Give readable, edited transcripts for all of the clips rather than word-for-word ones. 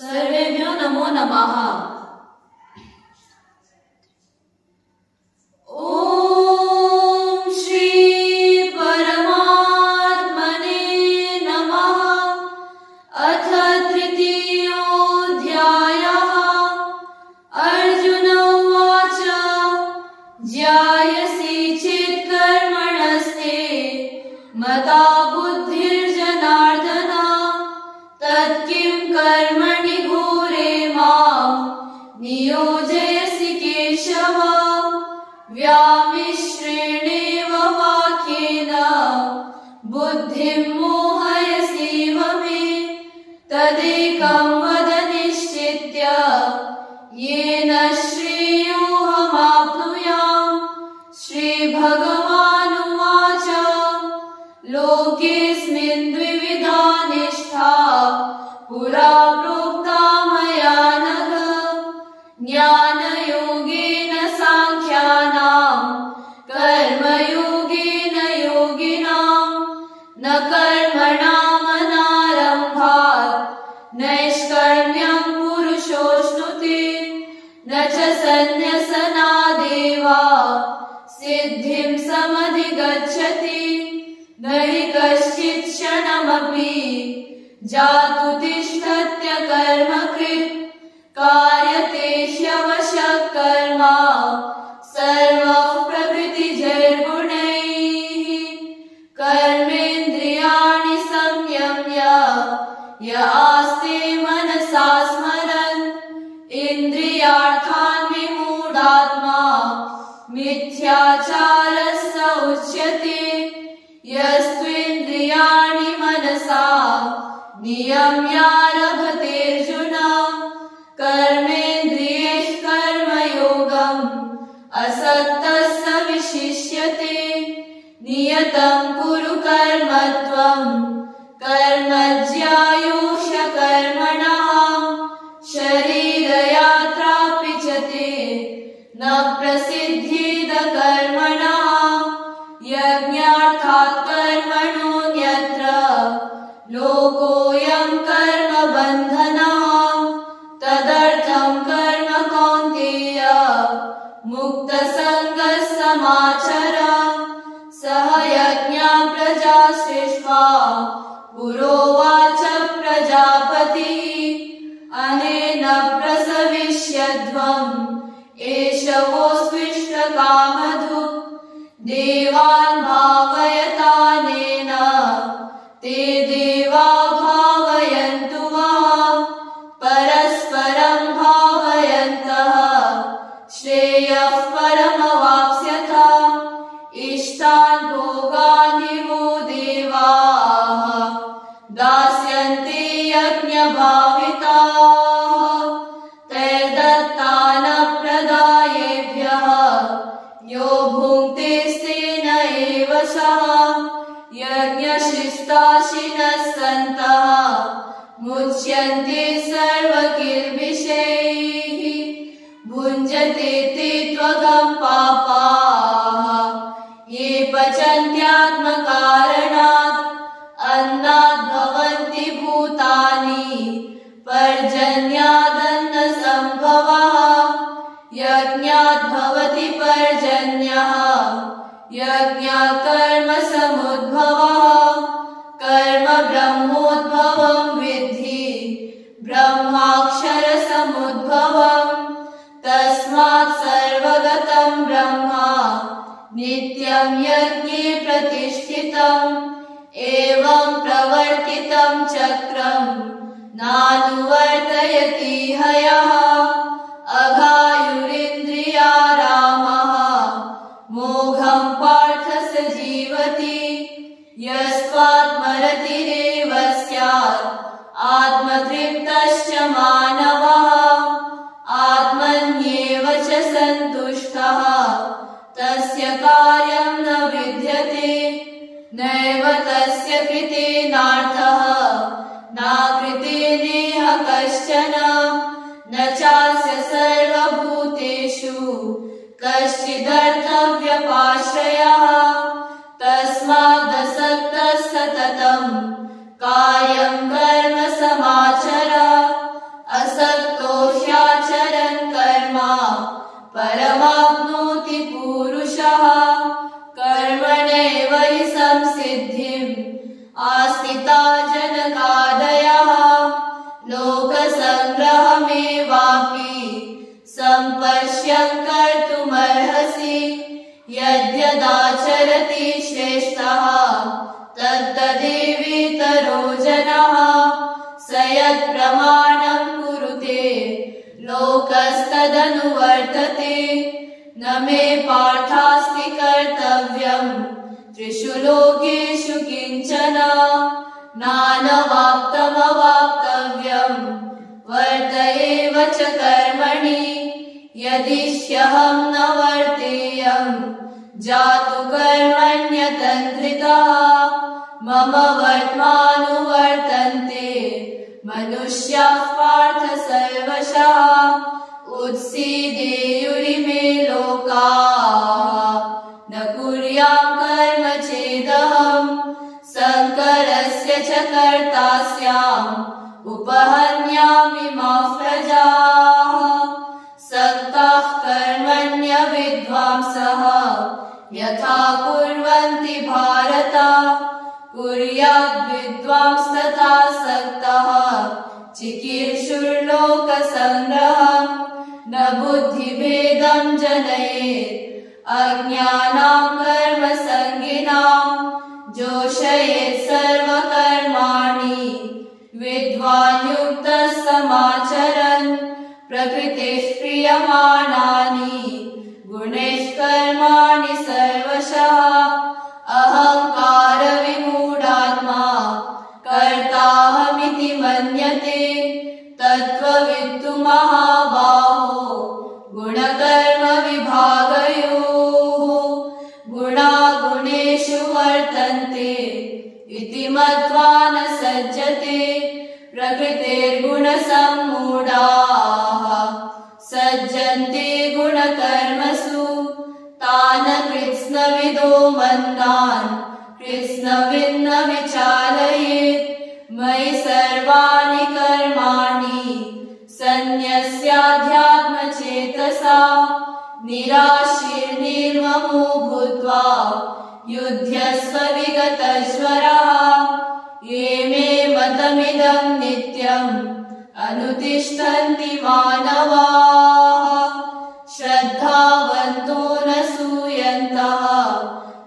सर्वेभ्यो नमो नमः। ओम श्री परमात्मने नमः। अथ तृतीयोऽध्यायः। अर्जुन उवाच ज्यायसि चेत् कर्मणस्ते मता बुद्धिर्जनार्दन तत्किं कर्मणि घोरे मां नियोजयसि केशव। व्यामिश्रेणेव वाक्येन बुद्धिं मोहयसीव मे तदेकं वद निश्चित्य येन श्रेयोऽहमाप्नुयाम्। श्रीभगवानुवाच लोकेऽस्मिन् द्विविधा निष्ठा पुरा प्रोक्ता मया नघ। ज्ञानयोगेन साङ्ख्यानां कर्मयोगेन योगिनां न कर्मणामनारम्भात् नैष्कर्म्यं पुरुषोऽश्नुते न च सन्न्यसनादेव सिद्धिं समधिगच्छति। न हि कश्चित् क्षणमपि जातु तिष्ठत्य कर्मकृत् कार्यते ह्यवशः कर्म सर्वः प्रकृतिजैर्गुणैः। कर्मेन्द्रियाणि संयम्य य आस्ते मनसा स्मरन् इन्द्रियार्थान् विमूढात्मा मिथ्याचारः स उच्यते। यस्त्वेन्द्रियाणि मनसा नियम्यारभतेऽर्जुन कर्मेन्द्रियैः कर्मयोगम् असक्तः स विशिष्यते। नियतं कुरु कर्म त्वं कर्म ज्यायो ह्यकर्मणः शरीरयात्रापि च ते न प्रसिद्धेद कर्मणः। यज्ञार्थात् कर्मणोऽन्यत्र लोकोऽयं कर्मबन्धनः। तदर्थं कर्म कौन्तेय मुक्तसङ्गः समाचर। सह यज्ञा प्रजा सृष्ट्वा पुरोवाच प्रजापतिः अनेन प्रसविष्यध्वम् एष वो स्विष्टकामधुक्। देवान् भावयतानेन ते देवा भावयन्तु वः परस्परं भावयन्तः श्रेयः परमवाप्स्यथ। इष्टान् भोगानि वो देवाः दास्यन्ते यज्ञभाविताः तैर्दत्तानप्रदायेभ्यः यो भुङ्क्तेस्तेन एव सः। यज्ञशिष्टाशिनः सन्तः मुच्यन्ते सर्वकिल्बिषैः भुञ्जते ते त्वगं पापाः ये पचन्त्यात्मकारणात्। अन्नात् भवन्ति भूतानि पर्जन्यादन्नसम्भवः। यज्ञात् भवति पर्जन्यः यज्ञकर्मसमुद्भवः। कर्म ब्रह्मोद्भवं विद्धि ब्रह्माक्षरसमुद्भवम्। तस्मात् सर्वगतं ब्रह्म नित्यं यज्ञे प्रतिष्ठितम्। एवं प्रवर्तितं चक्रं नानुवर्तयति हयः। अघायुरिन्द्रियारामः मोघं पार्थ स जीवति। यस्त्वात्मरतिरेव स्यात् आत्मतृप्तश्च मानवः। आत्मन्येव च सन्तुष्टः तस्य कार्यं न विद्यते। नैव तस्य कृतेनार्थः नाकृतेनेह कश्चन। न चास्य सर्वभूतेषु कश्चिदर्थव्यपाश्रयः। तस्मादसक्तः सततं कार्यं कर्म समाचर। जनः स यत्प्रमाणं कुरुते लोकस्तदनुवर्तते न मे पार्थास्ति कर्तव्यं त्रिषु लोकेषु किञ्चन नानवाप्तमवाप्तव्यं वर्त एव च कर्मणि यदि ह्यहं न वर्तेयं जातु कर्मण्यतन्द्रितः मम वर्त्मानुवर्तन्ते मनुष्याः पार्थ सर्वशः उत्सीदेयुरिमे लोकाः न कुर्यां कर्म चेदहं संकरस्य च कर्ता स्याम् उपहन्यामिमाः प्रजाः सक्ताः कर्मण्यविद्वांसः यथा कुर्वन्ति भारत कुर्याद्विद्वांस्तथा सक्तः चिकीर्षुर्लोकसङ्ग्रहम् न बुद्धिभेदं जनयेत् अज्ञानां कर्मसङ्गिनां जोषयेत् सर्वकर्माणि विद्वान् युक्तः समाचरन् प्रकृतेः क्रियमाणानि गुणैः कर्माणि सर्वशः अहङ्कारविमूढात्मा कर्ताहमिति मन्यते तत्त्ववित्तु महाबाहो गुणकर्मविभागयोः गुणा गुणेषु वर्तन्ते इति मत्वा न सज्जते प्रकृतेर्गुणसम्मूढाः सज्जन्ते गुणकर्मसु तान् कृत्स्नविदो मन्दान् कृत्स्नविन्न विचालयेत् मयि सर्वाणि कर्माणि सन्न्यस्याध्यात्मचेतसा निराशीर्निर्ममो भूत्वा युध्यस्व विगतज्वरः ये मे मतमिदं नित्यम् अनुतिष्ठन्ति मानवाः श्रद्धावन्तो न सूयन्तः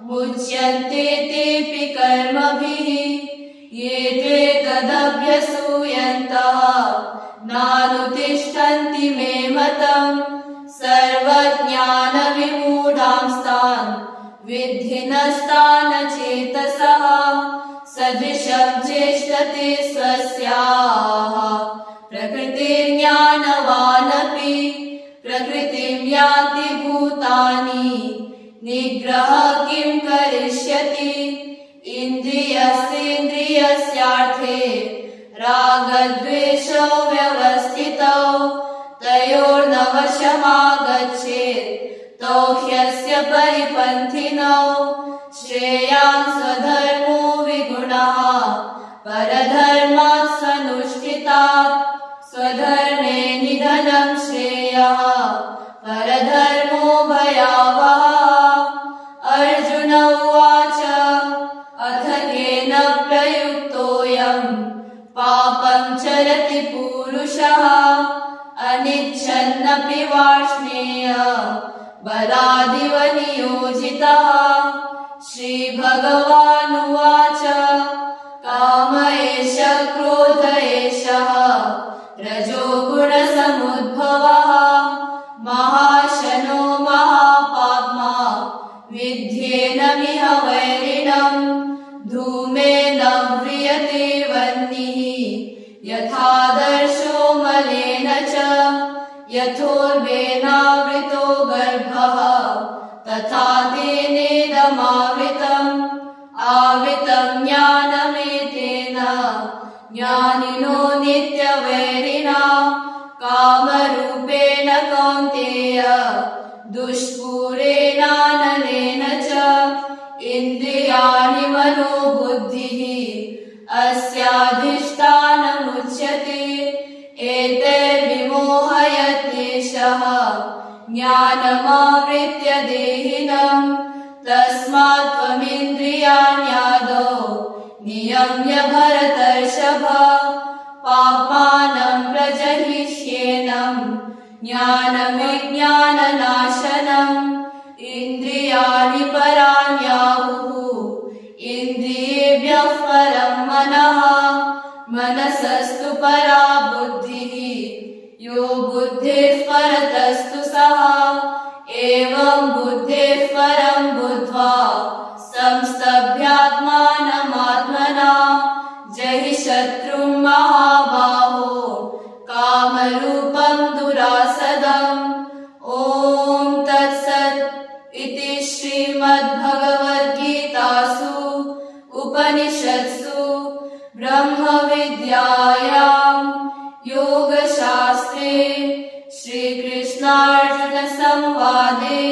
मुच्यन्ते तेऽपि कर्मभिः ये त्वेतदभ्यसूयन्तः नानुतिष्ठन्ति मे मतम् सर्वज्ञानविमूढांस्तान् विद्धि नस्तान् चेतसः सदृशं चेष्टते स्वस्याः प्रकृतिर्ज्ञानवानपि प्रकृतिं यान्ति भूतानि निग्रह किं करिष्यति इन्द्रियस्येन्द्रियस्यार्थे रागद्वेषौ व्यवस्थितौ तयोर्नवशमागच्छेत् तौ ह्यस्य परिपन्थिनौ श्रेयान् स्वधर्मो विगुणः परधर्मात् स्वनुष्ठितात् स्वधर्मे निधनं श्रेयः परधर्मो भयावहः अर्जुन उवाच अथ केन प्रयुक्तोऽयं पापं चरति पूरुषः अनिच्छन्नपि वार्ष्णेय बलादिव नियोजितः श्रीभगवानुवाच काम एष क्रोध एषः रजोगुणसमुद्भवः महाशनो महापाप्मा विद्येनमिह वैरिणम् धूमेन व्रियते वह्निः यथादर्शो मलेन च यथोर्वेनावृतो गर्भः तथा तेनेदमावृतम् आवृतं ज्ञानमेतेन ज्ञानिनो नित्यवैरिणा कामरूपेण कौन्तेय दुष्पूरेणानलेन च इन्द्रियाणि मनो बुद्धिः अस्याधिष्ठानमुच्यते एतैर्विमोहयत्येषः ज्ञानमावृत्य देहिनम् तस्मात् त्वमिन्द्रियाण्यादौ नियम्य भरतर्षभ पापानं प्रजहिष्येनम् ज्ञानविज्ञाननाशनम् इन्द्रियाणि पराण्याहुः इन्द्रियेभ्यः परं मनः मनसस्तु परा बुद्धिः यो बुद्धिः परतस्तु सः एवं बुद्धिः परं बुद्ध्वा संस्तभ्यात्मानमात्मना जहि शत्रुं महाबाहो कामरूपं दुरासदम्। ॐ तत्सत् इति श्रीमद्भगवद्गीतासु उपनिषत्सु ब्रह्मविद्यायां योगशास्त्रे श्रीकृष्णार्जुनसंवादे